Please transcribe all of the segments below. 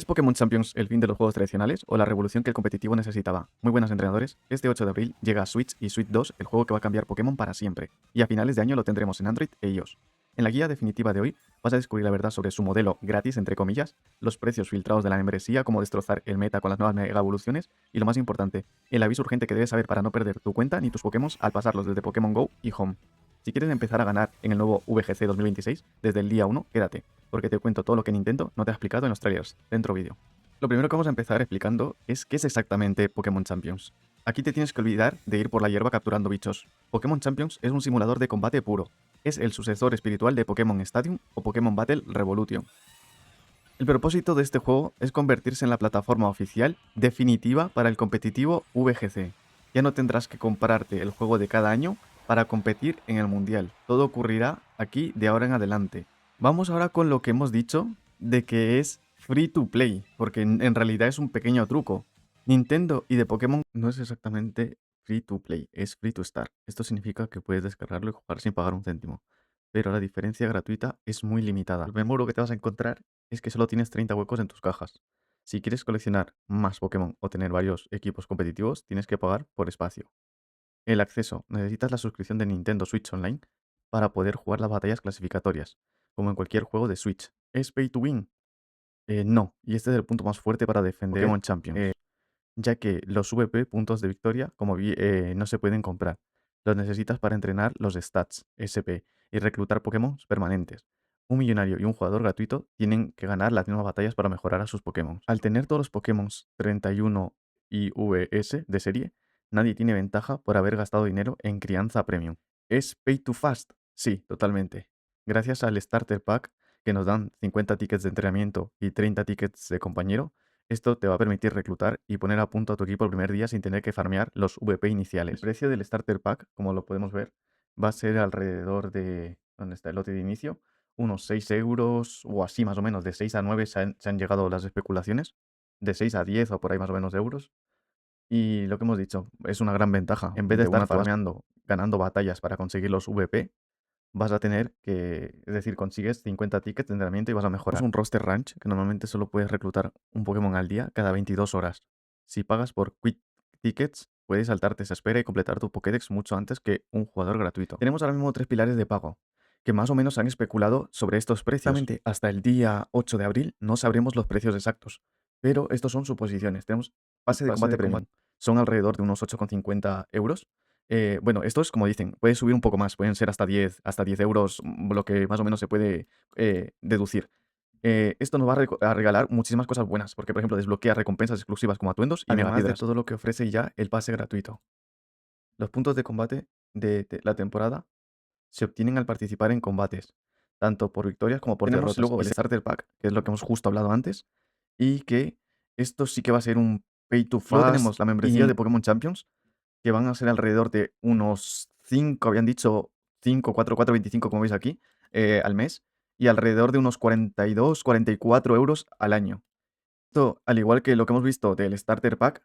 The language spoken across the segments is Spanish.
¿Es Pokémon Champions el fin de los juegos tradicionales o la revolución que el competitivo necesitaba? Muy buenas, entrenadores. Este 8 de abril llega a Switch y Switch 2, el juego que va a cambiar Pokémon para siempre, y a finales de año lo tendremos en Android e iOS. En la guía definitiva de hoy vas a descubrir la verdad sobre su modelo gratis, entre comillas, los precios filtrados de la membresía, cómo destrozar el meta con las nuevas mega evoluciones y lo más importante, el aviso urgente que debes saber para no perder tu cuenta ni tus Pokémon al pasarlos desde Pokémon GO y Home. Si quieres empezar a ganar en el nuevo VGC 2026, desde el día 1, quédate, porque te cuento todo lo que Nintendo no te ha explicado en los trailers, dentro vídeo. Lo primero que vamos a empezar explicando es qué es exactamente Pokémon Champions. Aquí te tienes que olvidar de ir por la hierba capturando bichos. Pokémon Champions es un simulador de combate puro. Es el sucesor espiritual de Pokémon Stadium o Pokémon Battle Revolution. El propósito de este juego es convertirse en la plataforma oficial definitiva para el competitivo VGC. Ya no tendrás que comprarte el juego de cada año para competir en el mundial. Todo ocurrirá aquí de ahora en adelante. Vamos ahora con lo que hemos dicho de que es free to play, porque en realidad es un pequeño truco. Nintendo y de Pokémon no es exactamente free to play, es free to start. Esto significa que puedes descargarlo y jugar sin pagar un céntimo. Pero la diferencia gratuita es muy limitada. El muro que te vas a encontrar es que solo tienes 30 huecos en tus cajas. Si quieres coleccionar más Pokémon o tener varios equipos competitivos, tienes que pagar por espacio. El acceso. Necesitas la suscripción de Nintendo Switch Online para poder jugar las batallas clasificatorias, como en cualquier juego de Switch. ¿Es pay to win? No, y este es el punto más fuerte para defender Pokémon Champions, ya que los VP, puntos de victoria, no se pueden comprar. Los necesitas para entrenar los stats, SP, y reclutar Pokémon permanentes. Un millonario y un jugador gratuito tienen que ganar las mismas batallas para mejorar a sus Pokémon. Al tener todos los Pokémon 31 y VS de serie, nadie tiene ventaja por haber gastado dinero en crianza premium. ¿Es pay to fast? Sí, totalmente. Gracias al Starter Pack, que nos dan 50 tickets de entrenamiento y 30 tickets de compañero, esto te va a permitir reclutar y poner a punto a tu equipo el primer día sin tener que farmear los VP iniciales. El precio del Starter Pack, como lo podemos ver, va a ser alrededor de, ¿dónde está el lote de inicio? Unos 6 euros o así más o menos. De 6 a 9 se han llegado las especulaciones. De 6 a 10 o por ahí más o menos de euros. Y lo que hemos dicho, es una gran ventaja. En vez de estar farmeando, ganando batallas para conseguir los VP, vas a tener que, es decir, consigues 50 tickets de entrenamiento y vas a mejorar. Es un roster ranch que normalmente solo puedes reclutar un Pokémon al día cada 22 horas. Si pagas por Quick Tickets, puedes saltarte esa espera y completar tu Pokédex mucho antes que un jugador gratuito. Tenemos ahora mismo 3 pilares de pago, que más o menos han especulado sobre estos precios. Exactamente, hasta el día 8 de abril no sabremos los precios exactos, pero estos son suposiciones. Tenemos pase de combate premium, son alrededor de unos 8,50 euros. Bueno, esto es como dicen, puede subir un poco más, pueden ser hasta 10 euros, lo que más o menos se puede deducir. Esto nos va a regalar muchísimas cosas buenas, porque por ejemplo desbloquea recompensas exclusivas como atuendos y además de todo lo que ofrece ya el pase gratuito. Los puntos de combate de la temporada se obtienen al participar en combates, tanto por victorias como por derrotas. Luego el Starter Pack, que es lo que hemos justo hablado antes, y que esto sí que va a ser un pay to fast. Luego tenemos la membresía de Pokémon Champions, que van a ser alrededor de unos 5, habían dicho 5, 4, 4, 25, como veis aquí, al mes, y alrededor de unos 42, 44 euros al año. Esto, al igual que lo que hemos visto del Starter Pack,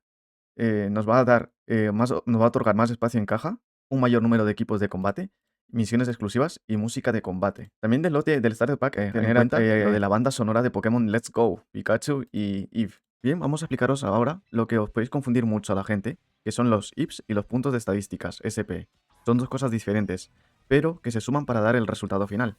nos va a dar nos va a otorgar más espacio en caja, un mayor número de equipos de combate, misiones exclusivas y música de combate. También del lote del Starter Pack, ten en cuenta lo de la banda sonora de Pokémon Let's Go, Pikachu y Eve. Bien, vamos a explicaros ahora lo que os podéis confundir mucho a la gente, que son los IPs y los puntos de estadísticas, SP. Son dos cosas diferentes, pero que se suman para dar el resultado final.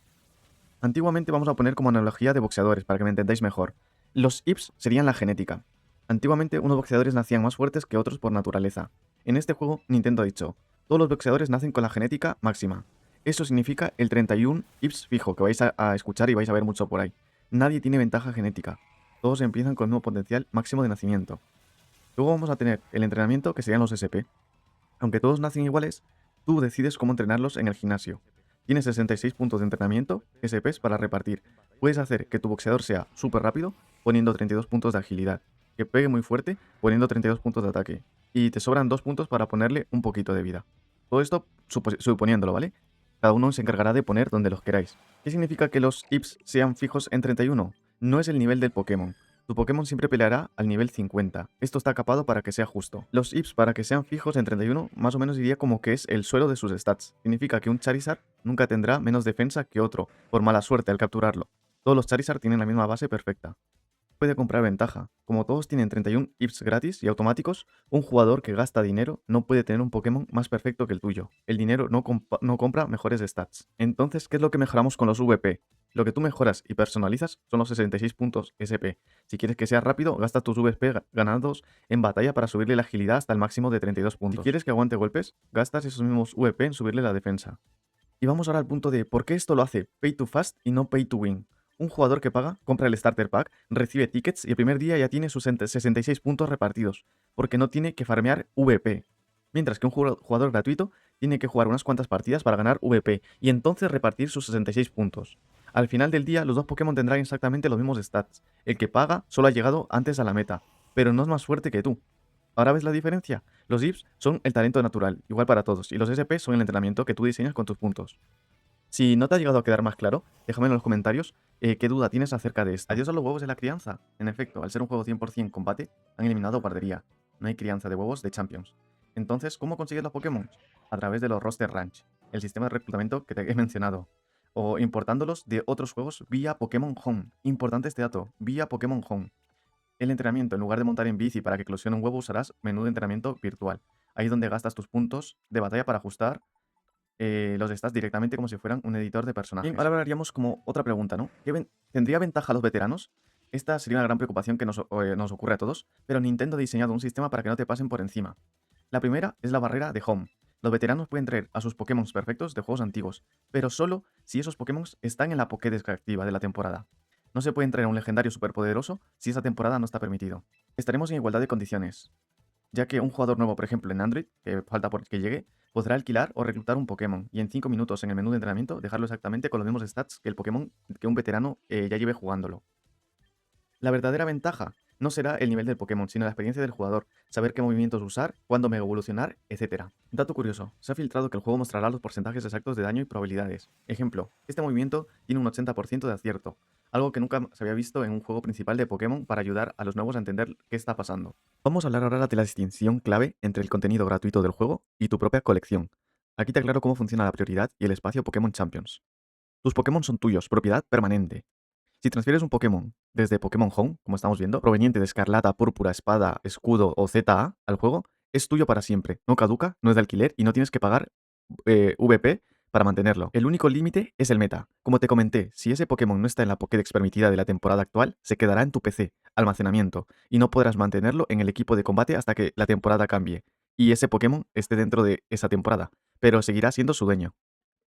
Antiguamente vamos a poner como analogía de boxeadores, para que me entendáis mejor. Los IPs serían la genética. Antiguamente unos boxeadores nacían más fuertes que otros por naturaleza. En este juego, Nintendo ha dicho, todos los boxeadores nacen con la genética máxima. Eso significa el 31 IPs fijo, que vais a escuchar y vais a ver mucho por ahí. Nadie tiene ventaja genética. Todos empiezan con el mismo potencial máximo de nacimiento. Luego vamos a tener el entrenamiento, que serían los SP. Aunque todos nacen iguales, tú decides cómo entrenarlos en el gimnasio. Tienes 66 puntos de entrenamiento, SPs, para repartir. Puedes hacer que tu boxeador sea súper rápido, poniendo 32 puntos de agilidad. Que pegue muy fuerte, poniendo 32 puntos de ataque. Y te sobran 2 puntos para ponerle un poquito de vida. Todo esto suponiéndolo, ¿vale? Cada uno se encargará de poner donde los queráis. ¿Qué significa que los IPs sean fijos en 31? No es el nivel del Pokémon. Tu Pokémon siempre peleará al nivel 50. Esto está capado para que sea justo. Los IPs para que sean fijos en 31 más o menos diría como que es el suelo de sus stats. Significa que un Charizard nunca tendrá menos defensa que otro, por mala suerte al capturarlo. Todos los Charizard tienen la misma base perfecta. puede comprar ventaja. Como todos tienen 31 IPs gratis y automáticos, un jugador que gasta dinero no puede tener un Pokémon más perfecto que el tuyo. El dinero no compra mejores stats. Entonces, ¿qué es lo que mejoramos con los VP? Lo que tú mejoras y personalizas son los 66 puntos SP. Si quieres que sea rápido, gasta tus VP ganados en batalla para subirle la agilidad hasta el máximo de 32 puntos. Si quieres que aguante golpes, gastas esos mismos VP en subirle la defensa. Y vamos ahora al punto de por qué esto lo hace Pay to Fast y no Pay to Win. Un jugador que paga, compra el Starter Pack, recibe tickets y el primer día ya tiene sus 66 puntos repartidos, porque no tiene que farmear VP. Mientras que un jugador gratuito tiene que jugar unas cuantas partidas para ganar VP y entonces repartir sus 66 puntos. Al final del día, los dos Pokémon tendrán exactamente los mismos stats. El que paga solo ha llegado antes a la meta, pero no es más fuerte que tú. ¿Ahora ves la diferencia? Los IPs son el talento natural, igual para todos, y los SP son el entrenamiento que tú diseñas con tus puntos. Si no te ha llegado a quedar más claro, déjame en los comentarios qué duda tienes acerca de esto. Adiós a los huevos de la crianza. En efecto, al ser un juego 100% combate, han eliminado guardería. No hay crianza de huevos de Champions. Entonces, ¿cómo consigues los Pokémon? A través de los Roster Ranch, el sistema de reclutamiento que te he mencionado. O importándolos de otros juegos vía Pokémon Home. Importante este dato, vía Pokémon Home. El entrenamiento, en lugar de montar en bici para que eclosione un huevo, usarás menú de entrenamiento virtual. Ahí es donde gastas tus puntos de batalla para ajustar los stats directamente como si fueran un editor de personajes. Bien, ahora hablaríamos como otra pregunta, ¿no? ¿Tendría ventaja a los veteranos? Esta sería una gran preocupación que nos ocurre a todos, pero Nintendo ha diseñado un sistema para que no te pasen por encima. La primera es la barrera de Home. Los veteranos pueden traer a sus Pokémon perfectos de juegos antiguos, pero solo si esos Pokémon están en la Pokédex activa de la temporada. No se puede traer a un legendario superpoderoso si esa temporada no está permitido. Estaremos en igualdad de condiciones, ya que un jugador nuevo, por ejemplo en Android, que falta por que llegue, podrá alquilar o reclutar un Pokémon y en 5 minutos en el menú de entrenamiento dejarlo exactamente con los mismos stats que el Pokémon que un veterano ya lleve jugándolo. La verdadera ventaja no será el nivel del Pokémon, sino la experiencia del jugador, saber qué movimientos usar, cuándo mega evolucionar, etc. Dato curioso, se ha filtrado que el juego mostrará los porcentajes exactos de daño y probabilidades. Ejemplo, este movimiento tiene un 80% de acierto, algo que nunca se había visto en un juego principal de Pokémon para ayudar a los nuevos a entender qué está pasando. Vamos a hablar ahora de la distinción clave entre el contenido gratuito del juego y tu propia colección. Aquí te aclaro cómo funciona la prioridad y el espacio Pokémon Champions. Tus Pokémon son tuyos, propiedad permanente. Si transfieres un Pokémon desde Pokémon Home, como estamos viendo, proveniente de Escarlata, Púrpura, Espada, Escudo o ZA al juego, es tuyo para siempre. No caduca, no es de alquiler y no tienes que pagar VP para mantenerlo. El único límite es el meta. Como te comenté, si ese Pokémon no está en la Pokédex permitida de la temporada actual, se quedará en tu PC, almacenamiento, y no podrás mantenerlo en el equipo de combate hasta que la temporada cambie y ese Pokémon esté dentro de esa temporada, pero seguirá siendo su dueño.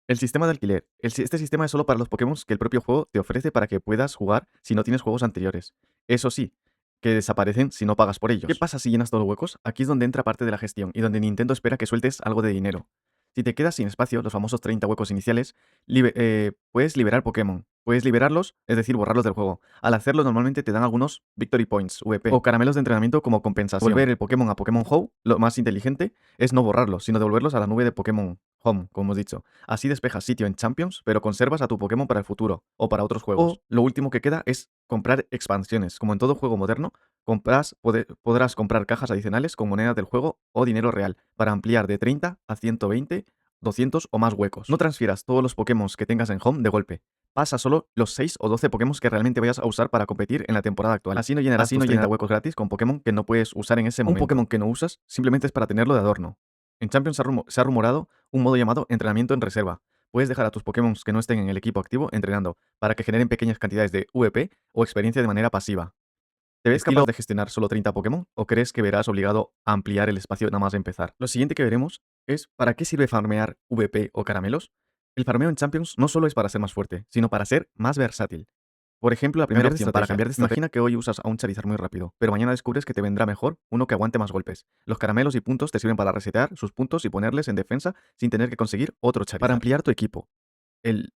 El sistema de alquiler. Este sistema es solo para los Pokémon que el propio juego te ofrece para que puedas jugar si no tienes juegos anteriores. Eso sí, que desaparecen si no pagas por ellos. ¿Qué pasa si llenas todos los huecos? Aquí es donde entra parte de la gestión y donde Nintendo espera que sueltes algo de dinero. Si te quedas sin espacio, los famosos 30 huecos iniciales, puedes liberar Pokémon. Puedes liberarlos, es decir, borrarlos del juego. Al hacerlo, normalmente te dan algunos Victory Points, VP, o caramelos de entrenamiento como compensación. Volver el Pokémon a Pokémon Home, lo más inteligente, es no borrarlos, sino devolverlos a la nube de Pokémon Home, como hemos dicho. Así despejas sitio en Champions, pero conservas a tu Pokémon para el futuro, o para otros juegos. O lo último que queda es comprar expansiones. Como en todo juego moderno, podrás comprar cajas adicionales con monedas del juego o dinero real, para ampliar de 30 a 120, 200 o más huecos. No transfieras todos los Pokémon que tengas en Home de golpe. Pasa solo los 6 o 12 Pokémon que realmente vayas a usar para competir en la temporada actual. Así no llenarás tus 30 huecos gratis con Pokémon que no puedes usar en ese momento. Un Pokémon que no usas simplemente es para tenerlo de adorno. En Champions se ha rumorado un modo llamado entrenamiento en reserva. Puedes dejar a tus Pokémon que no estén en el equipo activo entrenando, para que generen pequeñas cantidades de VP o experiencia de manera pasiva. ¿Te ves capaz de gestionar solo 30 Pokémon o crees que verás obligado a ampliar el espacio nada más empezar? Lo siguiente que veremos es ¿para qué sirve farmear VP o caramelos? El farmeo en Champions no solo es para ser más fuerte, sino para ser más versátil. Por ejemplo, la primera opción para cambiar de estrategia. Imagina que hoy usas a un Charizard muy rápido, pero mañana descubres que te vendrá mejor uno que aguante más golpes. Los caramelos y puntos te sirven para resetear sus puntos y ponerles en defensa sin tener que conseguir otro Charizard. Para ampliar tu equipo. El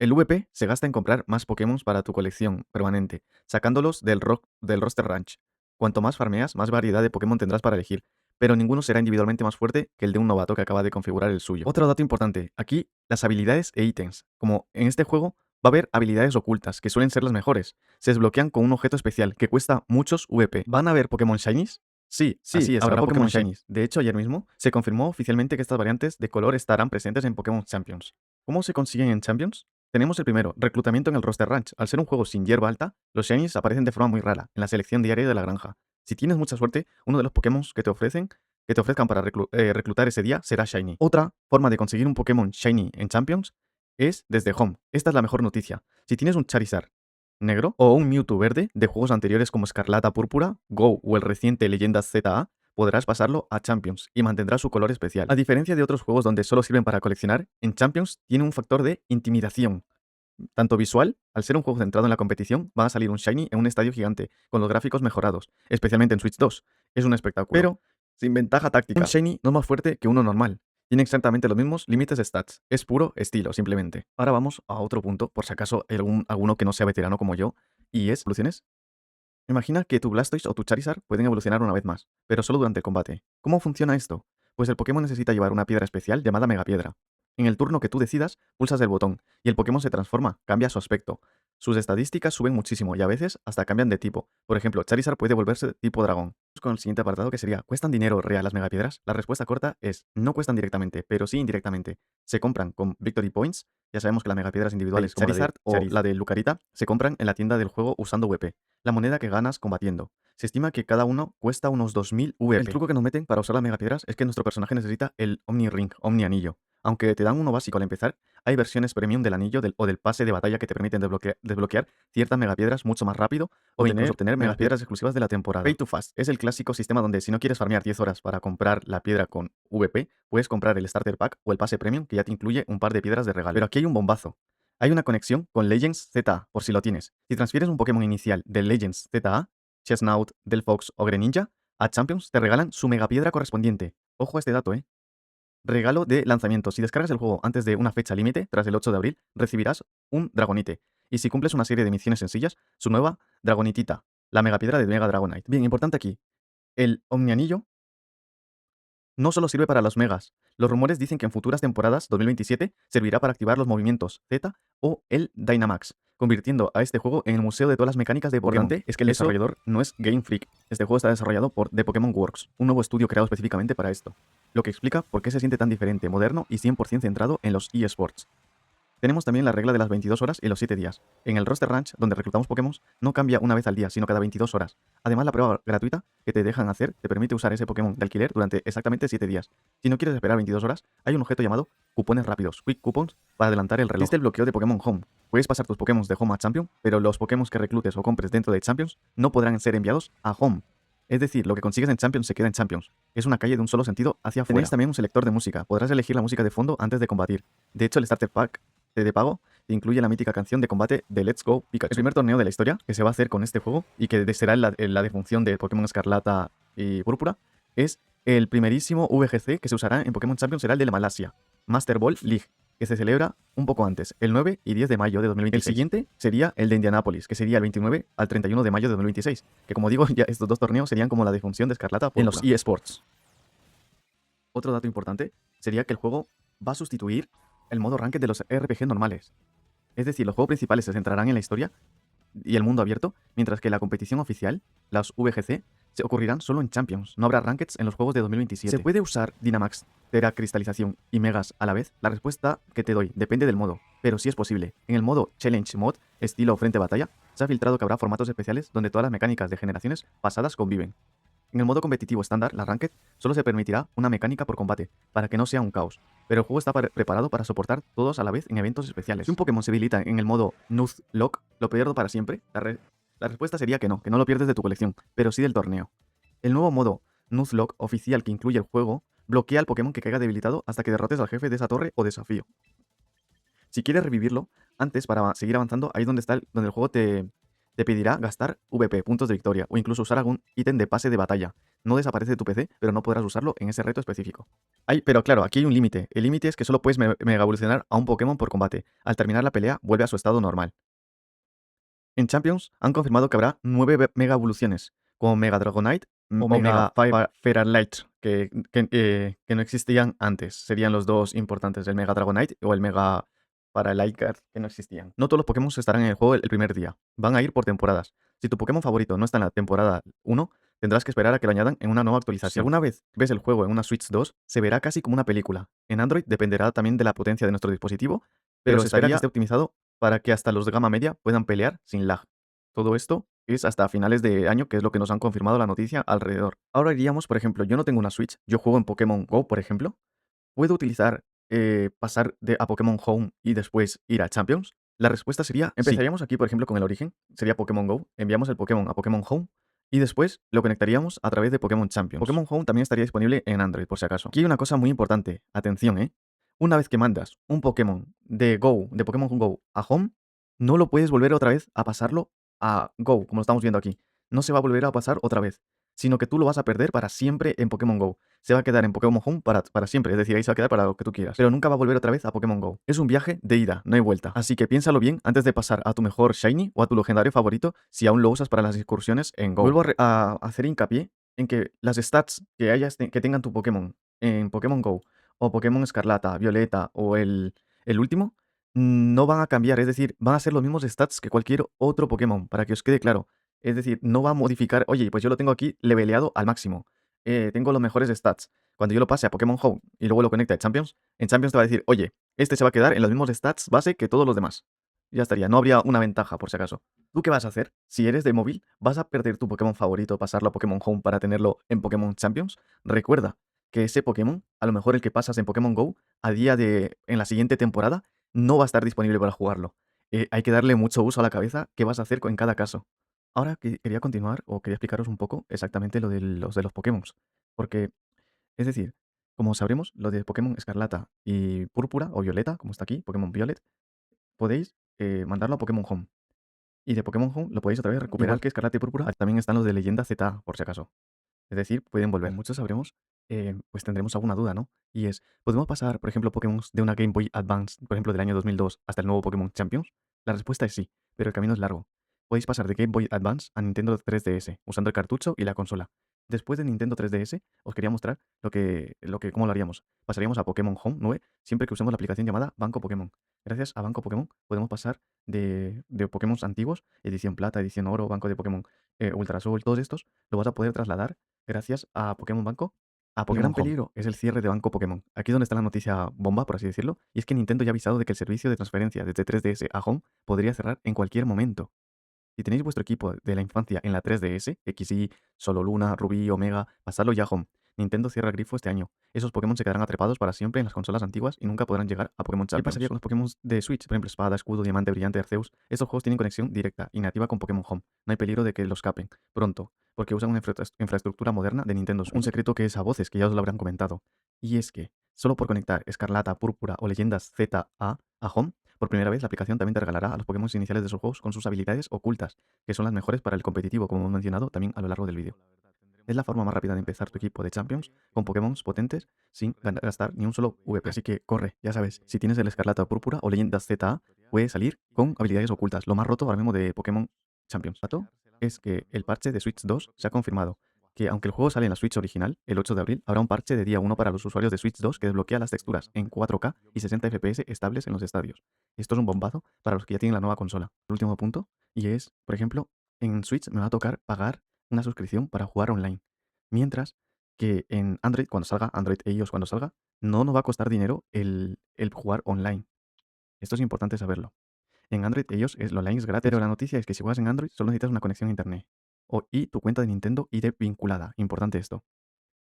VP se gasta en comprar más Pokémon para tu colección permanente, sacándolos del Roster Ranch. Cuanto más farmeas, más variedad de Pokémon tendrás para elegir, pero ninguno será individualmente más fuerte que el de un novato que acaba de configurar el suyo. Otro dato importante, aquí las habilidades e ítems. Como en este juego va a haber habilidades ocultas, que suelen ser las mejores. Se desbloquean con un objeto especial que cuesta muchos VP. ¿Van a haber Pokémon Shinies? Sí, así es, habrá Pokémon Shinies. De hecho, ayer mismo se confirmó oficialmente que estas variantes de color estarán presentes en Pokémon Champions. ¿Cómo se consiguen en Champions? Tenemos el primero, reclutamiento en el roster ranch. Al ser un juego sin hierba alta, los shinies aparecen de forma muy rara en la selección diaria de la granja. Si tienes mucha suerte, uno de los Pokémon que te ofrezcan para reclutar ese día será shiny. Otra forma de conseguir un Pokémon shiny en Champions es desde home. Esta es la mejor noticia. Si tienes un Charizard negro o un Mewtwo verde de juegos anteriores como Escarlata Púrpura, Go o el reciente Leyendas ZA, podrás pasarlo a Champions y mantendrá su color especial. A diferencia de otros juegos donde solo sirven para coleccionar, en Champions tiene un factor de intimidación. Tanto visual, al ser un juego centrado en la competición, va a salir un Shiny en un estadio gigante, con los gráficos mejorados, especialmente en Switch 2. Es un espectáculo. Pero, sin ventaja táctica. Un Shiny no es más fuerte que uno normal. Tiene exactamente los mismos límites de stats. Es puro estilo, simplemente. Ahora vamos a otro punto, por si acaso hay alguno que no sea veterano como yo, y es evoluciones. Imagina que tu Blastoise o tu Charizard pueden evolucionar una vez más, pero solo durante el combate. ¿Cómo funciona esto? Pues el Pokémon necesita llevar una piedra especial llamada Megapiedra. En el turno que tú decidas, pulsas el botón y el Pokémon se transforma, cambia su aspecto. Sus estadísticas suben muchísimo y a veces hasta cambian de tipo. Por ejemplo, Charizard puede volverse tipo dragón. Vamos con el siguiente apartado que sería, ¿cuestan dinero real las megapiedras? La respuesta corta es, no cuestan directamente, pero sí indirectamente. Se compran con Victory Points. Ya sabemos que las megapiedras individuales como Charizard la de o la de Lucarita se compran en la tienda del juego usando VP, la moneda que ganas combatiendo. Se estima que cada uno cuesta unos 2000 VP. El truco que nos meten para usar las megapiedras es que nuestro personaje necesita el Omni Ring, Omni Anillo. Aunque te dan uno básico al empezar, hay versiones premium del anillo o del pase de batalla que te permiten desbloquear ciertas megapiedras mucho más rápido o incluso obtener megapiedras exclusivas de la temporada. Pay to Fast es el clásico sistema donde si no quieres farmear 10 horas para comprar la piedra con VP, puedes comprar el Starter Pack o el pase premium que ya te incluye un par de piedras de regalo. Pero aquí hay un bombazo. Hay una conexión con Legends ZA, por si lo tienes. Si transfieres un Pokémon inicial de Legends ZA, Chestnut, Delphox o Greninja, a Champions te regalan su megapiedra correspondiente. Ojo a este dato, ¿eh? Regalo de lanzamiento. Si descargas el juego antes de una fecha límite, tras el 8 de abril, recibirás un Dragonite. Y si cumples una serie de misiones sencillas, su nueva Dragonitita, la megapiedra de Mega Dragonite. Bien, importante aquí. El Omnianillo no solo sirve para los megas. Los rumores dicen que en futuras temporadas 2027 servirá para activar los movimientos Z o el Dynamax, convirtiendo a este juego en el museo de todas las mecánicas de Pokémon. Importante es que el desarrollador no es Game Freak. Este juego está desarrollado por The Pokémon Works, un nuevo estudio creado específicamente para esto, lo que explica por qué se siente tan diferente, moderno y 100% centrado en los eSports. Tenemos también la regla de las 22 horas y los 7 días. En el Roster Ranch, donde reclutamos Pokémon, no cambia una vez al día, sino cada 22 horas. Además, la prueba gratuita que te dejan hacer te permite usar ese Pokémon de alquiler durante exactamente 7 días. Si no quieres esperar 22 horas, hay un objeto llamado cupones rápidos, Quick Coupons, para adelantar el reloj. Existe el bloqueo de Pokémon Home. Puedes pasar tus Pokémon de Home a Champion, pero los Pokémon que reclutes o compres dentro de Champions no podrán ser enviados a Home. Es decir, lo que consigues en Champions se queda en Champions. Es una calle de un solo sentido hacia afuera. Tenéis también un selector de música. Podrás elegir la música de fondo antes de combatir. De hecho, el Starter Pack de pago te incluye la mítica canción de combate de Let's Go Pikachu. El primer torneo de la historia que se va a hacer con este juego y que será en la defunción de Pokémon Escarlata y Púrpura es el primerísimo VGC que se usará en Pokémon Champions, será el de la Malasia, Master Ball League, que se celebra un poco antes, el 9 y 10 de mayo de 2026. El siguiente sería el de Indianápolis, que sería el 29 al 31 de mayo de 2026, que como digo, ya estos dos torneos serían como la defunción de Escarlata Púrpura en los eSports. Otro dato importante sería que el juego va a sustituir el modo ranked de los RPG normales. Es decir, los juegos principales se centrarán en la historia y el mundo abierto, mientras que la competición oficial, las VGC, se ocurrirán solo en Champions. No habrá rankeds en los juegos de 2027. ¿Se puede usar Dynamax, Teracristalización y Megas a la vez? La respuesta que te doy depende del modo, pero sí es posible. En el modo Challenge Mod, estilo Frente Batalla, se ha filtrado que habrá formatos especiales donde todas las mecánicas de generaciones pasadas conviven. En el modo competitivo estándar, la Ranked, solo se permitirá una mecánica por combate, para que no sea un caos, pero el juego está preparado para soportar todos a la vez en eventos especiales. Si un Pokémon se habilita en el modo Nuzlocke, ¿lo pierdo para siempre? La respuesta sería que no lo pierdes de tu colección, pero sí del torneo. El nuevo modo Nuzlocke oficial que incluye el juego bloquea al Pokémon que caiga debilitado hasta que derrotes al jefe de esa torre o desafío. Si quieres revivirlo, antes para seguir avanzando, ahí es donde está donde el juego te pedirá gastar VP, puntos de victoria, o incluso usar algún ítem de pase de batalla. No desaparece de tu PC, pero no podrás usarlo en ese reto específico. Pero claro, aquí hay un límite. El límite es que solo puedes mega evolucionar a un Pokémon por combate. Al terminar la pelea, vuelve a su estado normal. En Champions han confirmado que habrá 9 mega evoluciones, como Mega Dragonite o Mega Feralite, que no existían antes. Serían los dos importantes, el Mega Dragonite o el Mega Paralycard, que no existían. No todos los Pokémon estarán en el juego el primer día. Van a ir por temporadas. Si tu Pokémon favorito no está en la temporada 1, tendrás que esperar a que lo añadan en una nueva actualización. Si alguna vez ves el juego en una Switch 2, se verá casi como una película. En Android dependerá también de la potencia de nuestro dispositivo, pero se espera que esté optimizado para que hasta los de gama media puedan pelear sin lag. Todo esto es hasta finales de año, que es lo que nos han confirmado la noticia alrededor. Ahora iríamos, por ejemplo, yo no tengo una Switch, yo juego en Pokémon Go, por ejemplo. ¿Puedo utilizar, pasar a Pokémon Home y después ir a Champions? La respuesta sería sí. Empezaríamos aquí, por ejemplo, con el origen, sería Pokémon Go, enviamos el Pokémon a Pokémon Home y después lo conectaríamos a través de Pokémon Champions. Pokémon Home también estaría disponible en Android, por si acaso. Aquí hay una cosa muy importante, atención, ¿eh? Una vez que mandas un Pokémon de Go, de Pokémon Go a Home, no lo puedes volver otra vez a pasarlo a Go, como lo estamos viendo aquí. No se va a volver a pasar otra vez, sino que tú lo vas a perder para siempre en Pokémon Go. Se va a quedar en Pokémon Home para siempre, es decir, ahí se va a quedar para lo que tú quieras, pero nunca va a volver otra vez a Pokémon Go. Es un viaje de ida, no hay vuelta. Así que piénsalo bien antes de pasar a tu mejor Shiny o a tu legendario favorito si aún lo usas para las excursiones en Go. Vuelvo a hacer hincapié en que las stats que tengan tu Pokémon en Pokémon Go o Pokémon Escarlata, Violeta o el último, no van a cambiar, es decir, van a ser los mismos stats que cualquier otro Pokémon, para que os quede claro. Es decir, no va a modificar, oye, pues yo lo tengo aquí leveleado al máximo. Tengo los mejores stats. Cuando yo lo pase a Pokémon Home y luego lo conecte a Champions, en Champions te va a decir, oye, este se va a quedar en los mismos stats base que todos los demás. Ya estaría, no habría una ventaja por si acaso. ¿Tú qué vas a hacer? Si eres de móvil, ¿vas a perder tu Pokémon favorito, pasarlo a Pokémon Home para tenerlo en Pokémon Champions? Recuerda que ese Pokémon, a lo mejor el que pasas en Pokémon Go, en la siguiente temporada, no va a estar disponible para jugarlo. Hay que darle mucho uso a la cabeza qué vas a hacer en cada caso. Ahora quería continuar o quería explicaros un poco exactamente lo de los Pokémon. Porque, es decir, como sabremos, lo de Pokémon Escarlata y Púrpura o Violeta, como está aquí, Pokémon Violet, podéis mandarlo a Pokémon Home. Y de Pokémon Home lo podéis otra vez recuperar. Igual que Escarlata y Púrpura, también están los de Leyenda ZA, por si acaso. Es decir, pueden volver. Como muchos sabremos, pues tendremos alguna duda, ¿no? Y es, ¿podemos pasar, por ejemplo, Pokémon de una Game Boy Advance, por ejemplo, del año 2002 hasta el nuevo Pokémon Champions? La respuesta es sí, pero el camino es largo. Podéis pasar de Game Boy Advance a Nintendo 3DS, usando el cartucho y la consola. Después de Nintendo 3DS, os quería mostrar cómo lo haríamos. Pasaríamos a Pokémon Home 9 siempre que usemos la aplicación llamada Banco Pokémon. Gracias a Banco Pokémon podemos pasar de Pokémon antiguos, edición plata, edición oro, Banco de Pokémon Ultra Sol, todos estos, lo vas a poder trasladar gracias a Pokémon Banco a Pokémon. El gran peligro es el cierre de Banco Pokémon. Aquí es donde está la noticia bomba, por así decirlo, y es que Nintendo ya ha avisado de que el servicio de transferencia desde 3DS a Home podría cerrar en cualquier momento. Si tenéis vuestro equipo de la infancia en la 3DS, XY, Solo Luna, Rubí, Omega, pasadlo ya a Home. Nintendo cierra el grifo este año. Esos Pokémon se quedarán atrapados para siempre en las consolas antiguas y nunca podrán llegar a Pokémon Champions. ¿Qué pasaría con los Pokémon de Switch? Por ejemplo, Espada, Escudo, Diamante, Brillante, Arceus. Estos juegos tienen conexión directa y nativa con Pokémon Home. No hay peligro de que los capen pronto, porque usan una infraestructura moderna de Nintendo Switch. Un secreto que es a voces, que ya os lo habrán comentado. Y es que, solo por conectar Escarlata, Púrpura o Leyendas ZA a Home, por primera vez la aplicación también te regalará a los Pokémon iniciales de esos juegos con sus habilidades ocultas, que son las mejores para el competitivo, como hemos mencionado también a lo largo del vídeo. Es la forma más rápida de empezar tu equipo de Champions con Pokémon potentes sin gastar ni un solo VP. Así que corre, ya sabes, si tienes el Escarlata o Púrpura o Leyendas ZA, puedes salir con habilidades ocultas. Lo más roto ahora mismo de Pokémon Champions. Dato es que el parche de Switch 2 se ha confirmado. Que aunque el juego sale en la Switch original, el 8 de abril, habrá un parche de día 1 para los usuarios de Switch 2 que desbloquea las texturas en 4K y 60 FPS estables en los estadios. Esto es un bombazo para los que ya tienen la nueva consola. El último punto, y es, por ejemplo, en Switch me va a tocar pagar una suscripción para jugar online. Mientras que en Android, cuando salga, Android e iOS cuando salga, no nos va a costar dinero el jugar online. Esto es importante saberlo. En Android e iOS lo online es gratis, pero la noticia es que si juegas en Android solo necesitas una conexión a internet. Y tu cuenta de Nintendo iré vinculada. Importante esto.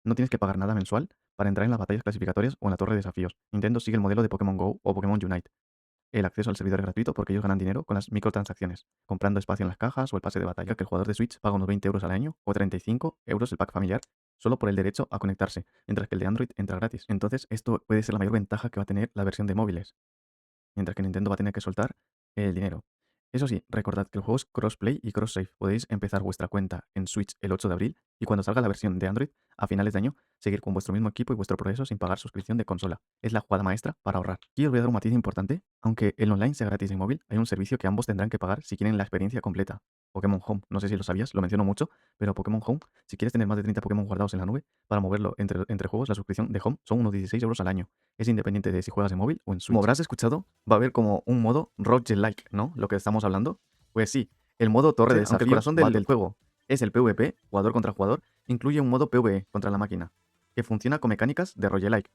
No tienes que pagar nada mensual para entrar en las batallas clasificatorias o en la torre de desafíos. Nintendo sigue el modelo de Pokémon Go o Pokémon Unite. El acceso al servidor es gratuito porque ellos ganan dinero con las microtransacciones, comprando espacio en las cajas o el pase de batalla, que el jugador de Switch paga unos 20 euros al año o 35 euros el pack familiar solo por el derecho a conectarse, mientras que el de Android entra gratis. Entonces, esto puede ser la mayor ventaja que va a tener la versión de móviles, mientras que Nintendo va a tener que soltar el dinero. Eso sí, recordad que el juego es crossplay y cross-save. Podéis empezar vuestra cuenta en Switch el 8 de abril y cuando salga la versión de Android a finales de año, seguir con vuestro mismo equipo y vuestro progreso sin pagar suscripción de consola. Es la jugada maestra para ahorrar. Y os voy a dar un matiz importante. Aunque el online sea gratis en móvil, hay un servicio que ambos tendrán que pagar si quieren la experiencia completa. Pokémon Home, no sé si lo sabías, lo menciono mucho, pero Pokémon Home, si quieres tener más de 30 Pokémon guardados en la nube, para moverlo entre juegos, la suscripción de Home son unos 16 euros al año. Es independiente de si juegas en móvil o en Switch. Como habrás escuchado, va a haber como un modo roguelike, ¿no? Lo que estamos hablando. Pues sí, el modo torre de desafíos, aunque el corazón del juego es el PvP, jugador contra jugador, incluye un modo PvE contra la máquina, que funciona con mecánicas de roguelike.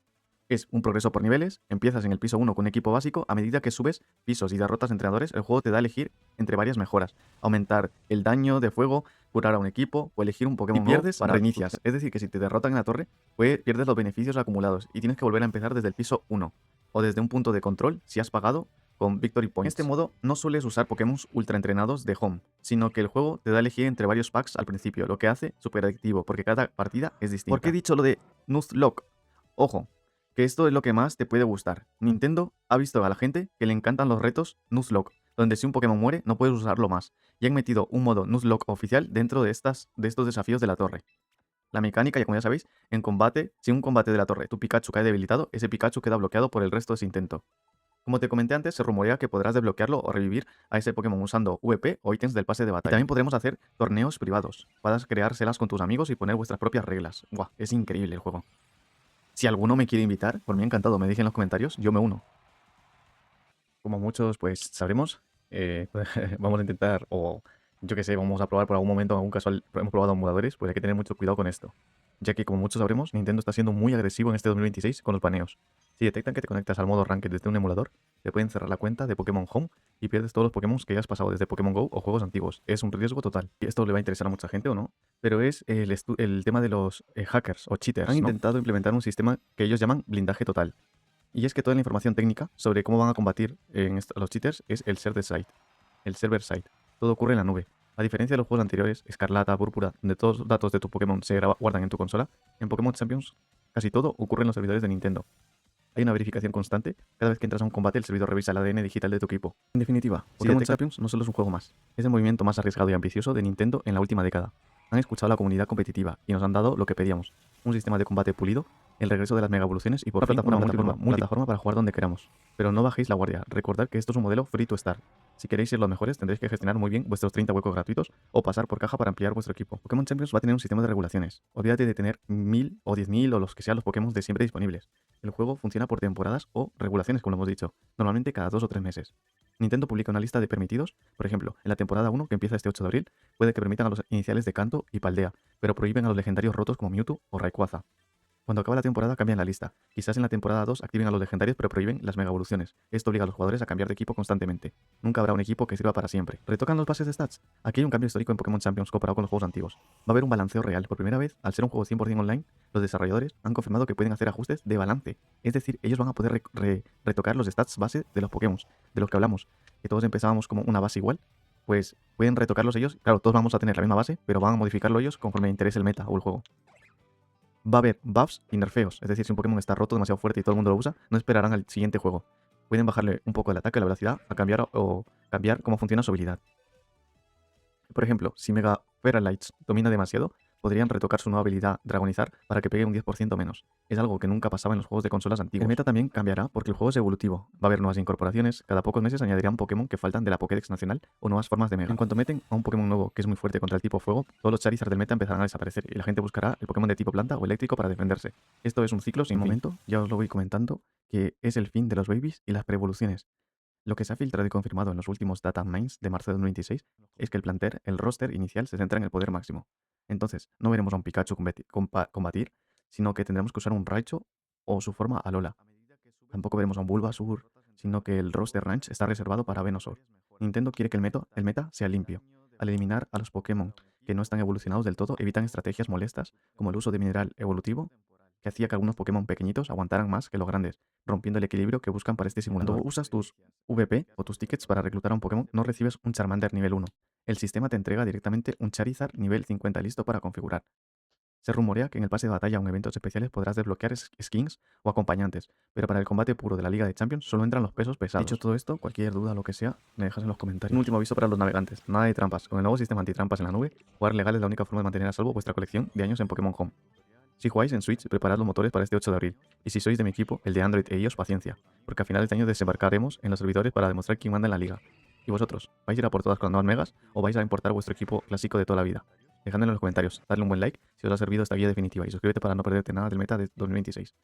Es un progreso por niveles, empiezas en el piso 1 con un equipo básico, a medida que subes pisos y derrotas entrenadores, el juego te da a elegir entre varias mejoras. Aumentar el daño de fuego, curar a un equipo o elegir un Pokémon nuevo pierdes, para reinicias. reinicias. Es decir, que si te derrotan en la torre, pierdes los beneficios acumulados y tienes que volver a empezar desde el piso 1 o desde un punto de control si has pagado con Victory Points. En este modo no sueles usar Pokémon ultra entrenados de home, sino que el juego te da a elegir entre varios packs al principio, lo que hace súper adictivo, porque cada partida es distinta. ¿Por qué he dicho lo de Nuzlocke? Ojo, que esto es lo que más te puede gustar. Nintendo ha visto a la gente que le encantan los retos Nuzlocke, donde si un Pokémon muere no puedes usarlo más, y han metido un modo Nuzlocke oficial dentro de estos desafíos de la torre. La mecánica, como ya sabéis, en combate, si en un combate de la torre tu Pikachu cae debilitado, ese Pikachu queda bloqueado por el resto de ese intento. Como te comenté antes, se rumorea que podrás desbloquearlo o revivir a ese Pokémon usando VP o ítems del pase de batalla. Y también podremos hacer torneos privados. Podrás creárselas con tus amigos y poner vuestras propias reglas. Buah, es increíble el juego. Si alguno me quiere invitar, por mí encantado, me dejen en los comentarios, yo me uno. Como muchos pues sabremos, vamos a intentar, o yo que sé, vamos a probar por algún momento, en algún casual, hemos probado emuladores, pues hay que tener mucho cuidado con esto. Ya que como muchos sabremos, Nintendo está siendo muy agresivo en este 2026 con los baneos. Si detectan que te conectas al modo Ranked desde un emulador, te pueden cerrar la cuenta de Pokémon Home y pierdes todos los Pokémon que hayas pasado desde Pokémon GO o juegos antiguos. Es un riesgo total. Y esto le va a interesar a mucha gente o no, pero es el tema de los hackers o cheaters. Han intentado implementar un sistema que ellos llaman blindaje total. Y es que toda la información técnica sobre cómo van a combatir a los cheaters es el server side. Todo ocurre en la nube. A diferencia de los juegos anteriores, Escarlata, Púrpura, donde todos los datos de tu Pokémon se guardan en tu consola, en Pokémon Champions casi todo ocurre en los servidores de Nintendo. Hay una verificación constante. Cada vez que entras a un combate, el servidor revisa el ADN digital de tu equipo. En definitiva, Pokémon Champions no solo es un juego más, es el movimiento más arriesgado y ambicioso de Nintendo en la última década. Han escuchado a la comunidad competitiva y nos han dado lo que pedíamos: un sistema de combate pulido, el regreso de las mega evoluciones y por fin una multiplataforma para jugar donde queramos. Pero no bajéis la guardia, recordad que esto es un modelo free to start. Si queréis ser los mejores, tendréis que gestionar muy bien vuestros 30 huecos gratuitos o pasar por caja para ampliar vuestro equipo. Pokémon Champions va a tener un sistema de regulaciones. Olvídate de tener 1000 o 10.000 o los que sean los Pokémon de siempre disponibles. El juego funciona por temporadas o regulaciones, como lo hemos dicho, normalmente cada 2 o 3 meses. Nintendo publica una lista de permitidos, por ejemplo, en la temporada 1, que empieza este 8 de abril, puede que permitan a los iniciales de Kanto y Paldea, pero prohíben a los legendarios rotos como Mewtwo o Rayquaza. Cuando acaba la temporada cambian la lista. Quizás en la temporada 2 activen a los legendarios pero prohíben las mega evoluciones. Esto obliga a los jugadores a cambiar de equipo constantemente. Nunca habrá un equipo que sirva para siempre. ¿Retocan los bases de stats? Aquí hay un cambio histórico en Pokémon Champions comparado con los juegos antiguos. Va a haber un balanceo real. Por primera vez, al ser un juego 100% online, los desarrolladores han confirmado que pueden hacer ajustes de balance. Es decir, ellos van a poder retocar los stats base de los Pokémon, de los que hablamos. Que todos empezábamos como una base igual, pues pueden retocarlos ellos. Claro, todos vamos a tener la misma base, pero van a modificarlo ellos conforme interese el meta o el juego. Va a haber buffs y nerfeos, es decir, si un Pokémon está roto demasiado fuerte y todo el mundo lo usa, no esperarán al siguiente juego. Pueden bajarle un poco el ataque, la velocidad, a cambiar o cambiar cómo funciona su habilidad. Por ejemplo, si Mega Feralights domina demasiado, podrían retocar su nueva habilidad Dragonizar para que pegue un 10% menos. Es algo que nunca pasaba en los juegos de consolas antiguos. El meta también cambiará porque el juego es evolutivo. Va a haber nuevas incorporaciones, cada pocos meses añadirán Pokémon que faltan de la Pokédex nacional o nuevas formas de Mega. En cuanto meten a un Pokémon nuevo que es muy fuerte contra el tipo fuego, todos los Charizard del meta empezarán a desaparecer y la gente buscará el Pokémon de tipo planta o eléctrico para defenderse. Esto es un ciclo sin momento, ya os lo voy comentando, que es el fin de los babies y las preevoluciones. Lo que se ha filtrado y confirmado en los últimos data mines de marzo de 2026 es que el roster inicial se centra en el poder máximo. Entonces, no veremos a un Pikachu combatir, sino que tendremos que usar un Raichu o su forma Alola. Tampoco veremos a un Bulbasaur, sino que el roster ranch está reservado para Venusaur. Nintendo quiere que el meta sea limpio. Al eliminar a los Pokémon que no están evolucionados del todo, evitan estrategias molestas como el uso de mineral evolutivo, que hacía que algunos Pokémon pequeñitos aguantaran más que los grandes, rompiendo el equilibrio que buscan para este simulador. Cuando usas tus VP o tus tickets para reclutar a un Pokémon, no recibes un Charmander nivel 1. El sistema te entrega directamente un Charizard nivel 50 listo para configurar. Se rumorea que en el pase de batalla o en eventos especiales podrás desbloquear skins o acompañantes, pero para el combate puro de la Liga de Champions solo entran los pesos pesados. Dicho todo esto, cualquier duda o lo que sea, me dejas en los comentarios. Un último aviso para los navegantes: nada de trampas. Con el nuevo sistema antitrampas en la nube, jugar legal es la única forma de mantener a salvo vuestra colección de años en Pokémon Home. Si jugáis en Switch, preparad los motores para este 8 de abril. Y si sois de mi equipo, el de Android e iOS, paciencia, porque a finales de año desembarcaremos en los servidores para demostrar quién manda en la liga. ¿Y vosotros? ¿Vais a ir a por todas con las nuevas megas o vais a importar vuestro equipo clásico de toda la vida? Dejadme en los comentarios, dadle un buen like si os ha servido esta guía definitiva y suscríbete para no perderte nada del meta de 2026.